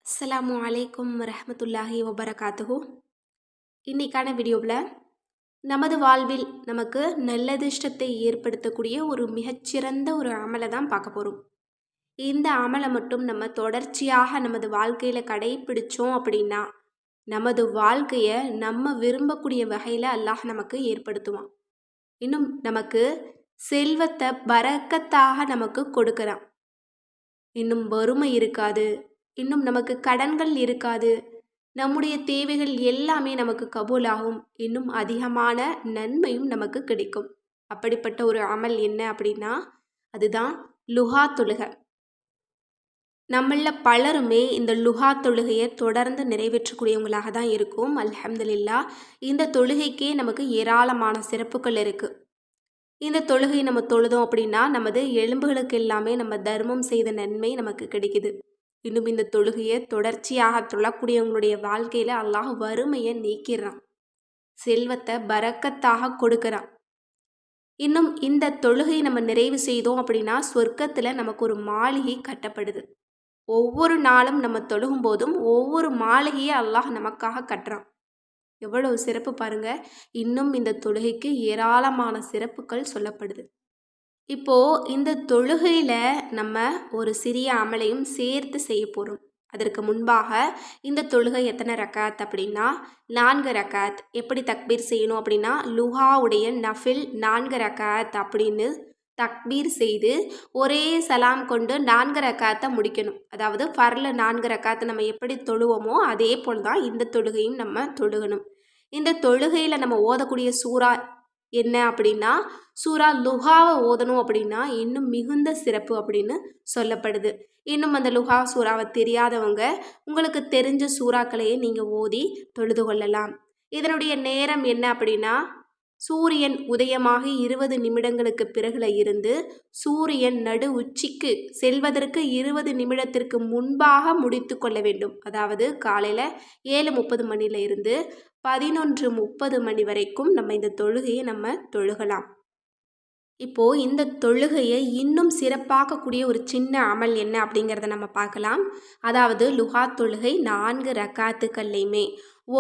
அஸ்ஸலாமு அலைக்கும் வரஹ்மத்துல்லாஹி வபரகாத்துஹு. இன்னைக்கான வீடியோவில் நமது வாழ்வில் நமக்கு நல்லதிஷ்டத்தை ஏற்படுத்தக்கூடிய ஒரு மிகச்சிறந்த ஒரு அமலை தான் பார்க்க போகிறோம். இந்த அமலை மட்டும் நம்ம தொடர்ச்சியாக நமது வாழ்க்கையில் கடைபிடிச்சோம் அப்படின்னா நமது வாழ்க்கையை நம்ம விரும்பக்கூடிய வகையில் அல்லாஹ் நமக்கு ஏற்படுத்துவான். இன்னும் நமக்கு செல்வத்தை பரக்கத்தாக நமக்கு கொடுக்குறான். இன்னும் வறுமை இருக்காது, இன்னும் நமக்கு கடன்கள் இருக்காது, நம்முடைய தேவைகள் எல்லாமே நமக்கு கபூலாகும், இன்னும் அதிகமான நன்மையும் நமக்கு கிடைக்கும். அப்படிப்பட்ட ஒரு அமல் என்ன அப்படின்னா அதுதான் லுஹா தொழுகை. நம்மள பலருமே இந்த லுஹா தொழுகையை தொடர்ந்து நிறைவேற்றக்கூடியவங்களாக தான் இருக்கும். அல்ஹம்துலில்லாஹ். இந்த தொழுகைக்கே நமக்கு ஏராளமான சிறப்புகள் இருக்குது. இந்த தொழுகை நம்ம தொழுதோம் அப்படின்னா நமது எலும்புகளுக்கு எல்லாமே நம்ம தர்மம் செய்த நன்மை நமக்கு கிடைக்குது. இன்னும் இந்த தொழுகையை தொடர்ச்சியாக தொழக்கூடியவங்களுடைய வாழ்க்கையில் அல்லாஹ் வறுமையை நீக்கிறான், செல்வத்தை பரக்கத்தாக கொடுக்கறான். இன்னும் இந்த தொழுகை நம்ம நிறைவு செய்தோம் அப்படின்னா சொர்க்கத்தில் நமக்கு ஒரு மாளிகை கட்டப்படுது. ஒவ்வொரு நாளும் நம்ம தொழுகும் போதும் ஒவ்வொரு மாளிகையை அல்லாஹ் நமக்காக கட்டுறான். எவ்வளவு சிறப்பு பாருங்க. இன்னும் இந்த தொழுகைக்கு ஏராளமான சிறப்புகள் சொல்லப்படுது. இப்போ இந்த தொழுகையில நம்ம ஒரு சிறிய அமலையும் சேர்த்து செய்ய போறோம். அதற்கு முன்பாக இந்த தொழுகை எத்தனை ரக்காத் அப்படின்னா 4 ரக்காத். எப்படி தக்பீர் செய்யணும் அப்படின்னா லுஹாவுடைய நஃபில் 4 ரக்காத் அப்படின்னு தக்பீர் செய்து ஒரே சலாம் கொண்டு 4 ரக்காத்தை முடிக்கணும். அதாவது ஃபர்ல 4 ரக்காத்து நம்ம எப்படி தொழுவோமோ அதே போல் தான் இந்த தொழுகையும் நம்ம தொழுகணும். இந்த தொழுகையில் நம்ம ஓதக்கூடிய சூறா என்ன அப்படின்னா சூறா லுஹாவை ஓதணும் அப்படின்னா இன்னும் மிகுந்த சிறப்பு அப்படின்னு சொல்லப்படுது. இன்னும் அந்த லுஹா சூறாவை தெரியாதவங்க உங்களுக்கு தெரிஞ்ச சூறாக்களையே நீங்கள் ஓதி தொழுது கொள்ளலாம். இதனுடைய நேரம் என்ன அப்படின்னா சூரியன் உதயமாக 20 நிமிடங்களுக்கு பிறகுல இருந்து சூரியன் நடு உச்சிக்கு செல்வதற்கு 20 நிமிடத்திற்கு முன்பாக முடித்து கொள்ள வேண்டும். அதாவது காலையில் 7:30 மணில இருந்து 11:30 மணி வரைக்கும் நம்ம இந்த தொழுகையை நம்ம தொழுகலாம். இப்போது இந்த தொழுகையை இன்னும் சிறப்பாக்கக்கூடிய ஒரு சின்ன அமல் என்ன அப்படிங்கிறத நம்ம பார்க்கலாம். அதாவது லுஹா தொழுகை 4 ரக்காத்துக்கள்லையுமே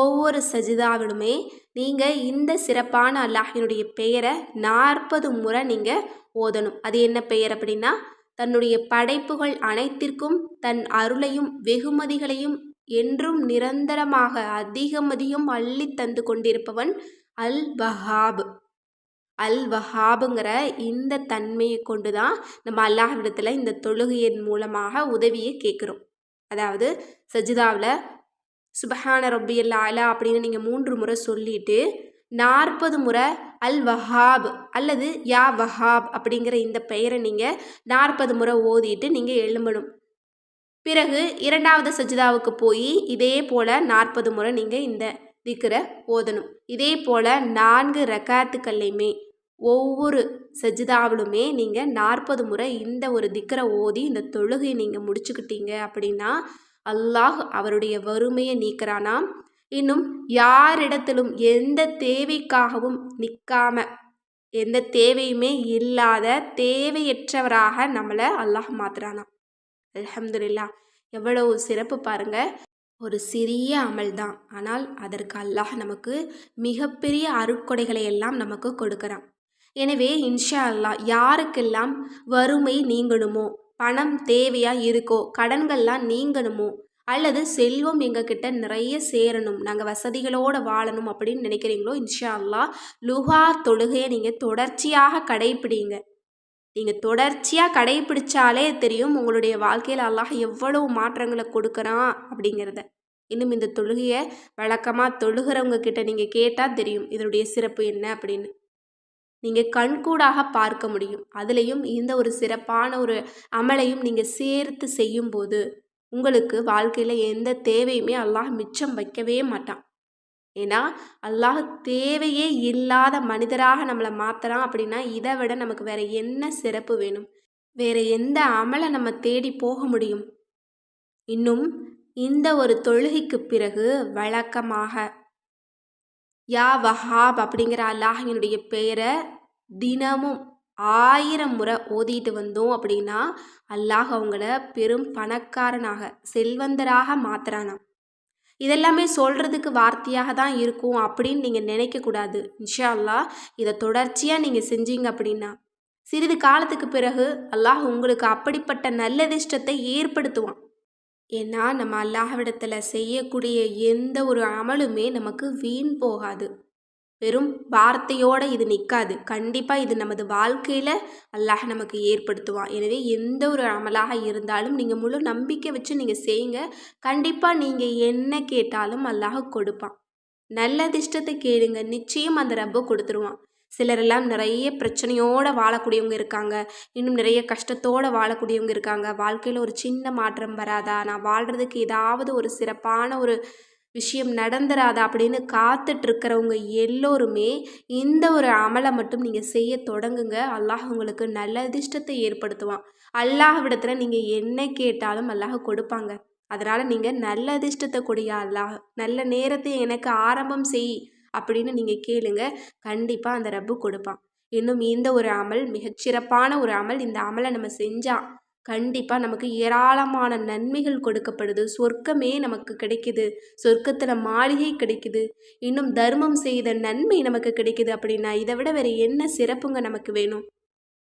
ஒவ்வொரு சஜிதாவிலுமே நீங்கள் இந்த சிறப்பான அல்லாஹினுடைய பெயரை 40 முறை நீங்கள் ஓதணும். அது என்ன பெயர் அப்படின்னா தன்னுடைய படைப்புகள் அனைத்திற்கும் தன் அருளையும் வெகுமதிகளையும் என்றும் நிரந்தரமாக அதிகம் அள்ளி தந்து கொண்டிருப்பவன் அல் வஹாப். அல் வஹாபுங்கிற இந்த தன்மையை கொண்டு தான் நம்ம அல்லாஹ்விடத்தில் இந்த தொழுகையின் மூலமாக உதவியை கேட்குறோம். அதாவது சஜிதாவில் சுபஹான ரப்பியல் அலா அப்படின்னு நீங்கள் 3 முறை சொல்லிட்டு 40 முறை அல் வஹாப் அல்லது யா வஹாப் அப்படிங்கிற இந்த பெயரை நீங்கள் 40 முறை ஓதிட்டு நீங்கள் எழும்பணும். பிறகு 2வது சஜிதாவுக்கு போய் இதே போல் 40 முறை நீங்கள் இந்த திக்ரை ஓதணும். இதே போல் 4 ரக்காத்துக்கள்லையுமே ஒவ்வொரு சஜிதாவிலுமே நீங்கள் 40 முறை இந்த ஒரு திக்ரை ஓதி இந்த தொழுகையை நீங்கள் முடிச்சுக்கிட்டீங்க அப்படின்னா அல்லாஹ் அவருடைய வறுமையை நீக்கிறானாம். இன்னும் யாரிடத்திலும் எந்த தேவைக்காகவும் நிற்காம எந்த தேவையுமே இல்லாத தேவையற்றவராக நம்மளை அல்லாஹ் மாத்துறானாம். அல்ஹம்துலில்லாஹ். எவ்வளவு சிறப்பு பாருங்க. ஒரு சிறிய அமல் தான், ஆனால் அதற்கு அல்லாஹ் நமக்கு மிகப்பெரிய அருட்கொடைகளை எல்லாம் நமக்கு கொடுக்குறான். எனவே இன்ஷா அல்லாஹ் யாருக்கெல்லாம் வறுமை நீங்கணுமோ, பணம் தேவையாக இருக்கோ, கடன்கள்லாம் நீங்கணுமோ, அல்லது செல்வம் எங்ககிட்ட நிறைய சேரணும், நாங்கள் வசதிகளோடு வாழணும் அப்படின்னு நினைக்கிறீங்களோ இன்ஷா அல்லாஹ் லுஹா தொழுகையை நீங்கள் தொடர்ச்சியாக கடைப்பிடிங்க. நீங்கள் தொடர்ச்சியாக கடைப்பிடிச்சாலே தெரியும் உங்களுடைய வாழ்க்கையில் அல்லாஹ் எவ்வளவு மாற்றங்களை கொடுக்குறான் அப்படிங்கிறத. இன்னும் இந்த தொழுகையை வழக்கமாக தொழுகிறவங்க கிட்ட நீங்கள் கேட்டால் தெரியும் இதனுடைய சிறப்பு என்ன அப்படின்னு. நீங்கள் கண்கூடாக பார்க்க முடியும். அதுலேயும் இந்த ஒரு சிறப்பான ஒரு அமலையும் நீங்கள் சேர்த்து செய்யும்போது உங்களுக்கு வாழ்க்கையில் எந்த தேவையுமே அல்லாஹ் மிச்சம் வைக்கவே மாட்டான். ஏன்னா அல்லாஹ் தேவையே இல்லாத மனிதராக நம்மளை மாற்றுறான் அப்படின்னா இதை விட நமக்கு வேறு என்ன சிறப்பு வேணும்? வேறு எந்த அமலை நம்ம தேடி போக முடியும்? இன்னும் இந்த ஒரு தொழுகைக்கு பிறகு வழக்கமாக யா வஹாப் அப்படிங்கிற அல்லாஹினுடைய பெயரை தினமும் 1000 முறை ஓதிட்டு வந்தோம் அப்படின்னா அல்லாஹ் அவங்கள பெரும் பணக்காரனாக செல்வந்தராக மாத்துறானாம். இதெல்லாமே சொல்கிறதுக்கு வார்த்தையாக தான் இருக்கும் அப்படின்னு நீங்கள் நினைக்கக்கூடாது. இன்ஷா அல்லாஹ் இதை தொடர்ச்சியாக நீங்கள் செஞ்சீங்க அப்படின்னா சிறிது காலத்துக்கு பிறகு அல்லாஹ் உங்களுக்கு அப்படிப்பட்ட நல்லதிஷ்டத்தை ஏற்படுத்துவான். ஏன்னா நம்ம அல்லாஹ்விடத்தில் செய்யக்கூடிய எந்த ஒரு அமலுமே நமக்கு வீண் போகாது. வெறும் வார்த்தையோடு இது நிற்காது. கண்டிப்பாக இது நமது வாழ்க்கையில் அல்லாஹ் நமக்கு ஏற்படுத்துவான். எனவே எந்த ஒரு அமலாக இருந்தாலும் நீங்கள் முழு நம்பிக்கை வச்சு நீங்கள் செய்யுங்க. கண்டிப்பாக நீங்கள் என்ன கேட்டாலும் அல்லாஹ் கொடுப்பான். நல்லதிஷ்டத்தை கேளுங்க, நிச்சயம் அந்த ரப்ப கொடுத்துருவான். சிலரெல்லாம் நிறைய பிரச்சனையோடு வாழக்கூடியவங்க இருக்காங்க. இன்னும் நிறைய கஷ்டத்தோடு வாழக்கூடியவங்க இருக்காங்க. வாழ்க்கையில் ஒரு சின்ன மாற்றம் வராதா, நான் வாழ்கிறதுக்கு ஏதாவது ஒரு சிறப்பான ஒரு விஷயம் நடந்துராதா அப்படின்னு காத்துட்ருக்கிறவங்க எல்லோருமே இந்த ஒரு அமலை மட்டும் நீங்கள் செய்ய தொடங்குங்க. அல்லாஹ் உங்களுக்கு நல்ல அதிர்ஷ்டத்தை ஏற்படுத்துவான். அல்லாஹ்விடத்தில் நீங்கள் என்ன கேட்டாலும் அல்லாஹ் கொடுப்பாங்க. அதனால் நீங்கள் நல்ல அதிர்ஷ்டத்தை கொடியா அல்லாஹ், நல்ல நேரத்தை எனக்கு ஆரம்பம் செய் அப்படின்னு நீங்கள் கேளுங்க. கண்டிப்பாக அந்த ரப்பு கொடுப்பான். இன்னும் இந்த ஒரு அமல் மிகச்சிறப்பான ஒரு அமல். இந்த அமலை நம்ம செஞ்சால் கண்டிப்பாக நமக்கு ஏராளமான நன்மைகள் கொடுக்கப்படுது. சொர்க்கமே நமக்கு கிடைக்குது. சொர்க்கத்தில் மாளிகை கிடைக்குது. இன்னும் தர்மம் செய்த நன்மை நமக்கு கிடைக்குது. அப்படின்னா இதை விட வேறு என்ன சிறப்புங்க நமக்கு வேணும்?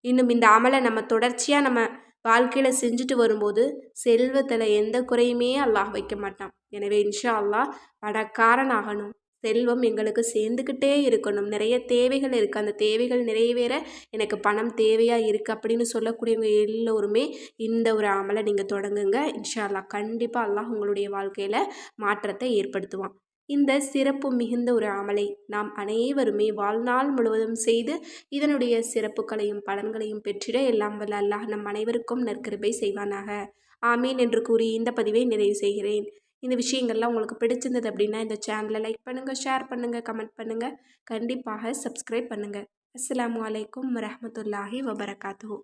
இன்னும் இந்த அமலை நம்ம தொடர்ச்சியாக நம்ம வாழ்க்கையில் செஞ்சுட்டு வரும்போது செல்வத்தில் எந்த குறையுமே அல்லாஹ் வைக்க மாட்டான். எனவே இன்ஷா அல்லாஹ் பணக்காரன் ஆகணும், செல்வம் எங்களுக்கு சேர்ந்துக்கிட்டே இருக்கணும். நிறைய தேவைகள் இருக்குது, அந்த தேவைகள் நிறைவேற எனக்கு பணம் தேவையாக இருக்குது அப்படின்னு சொல்லக்கூடியவங்க எல்லோருமே இந்த ஒரு அமலை நீங்கள் தொடங்குங்க. இன்ஷா அல்லாஹ் கண்டிப்பாக அல்லாஹ் உங்களுடைய வாழ்க்கையில் மாற்றத்தை ஏற்படுத்துவான். இந்த சிறப்பு மிகுந்த ஒரு அமலை நாம் அனைவருமே வாழ்நாள் முழுவதும் செய்து இதனுடைய சிறப்புகளையும் பலன்களையும் பெற்றிட எல்லாம் வல்ல அல்லாஹ் நம் அனைவருக்கும் நற்கிருபை செய்வானாக. ஆமீன் என்று கூறி இந்த பதிவை நிறைவு செய்கிறேன். இந்த விஷயங்கள்லாம் உங்களுக்கு பிடிச்சிருந்தது அப்படின்னா இந்த சேனலை லைக் பண்ணுங்கள், ஷேர் பண்ணுங்கள், கமெண்ட் பண்ணுங்கள், கண்டிப்பாக சப்ஸ்கிரைப் பண்ணுங்கள். அஸ்ஸலாமு அலைக்கும் வரஹ்மத்துல்லாஹி வபரகாத்துஹு.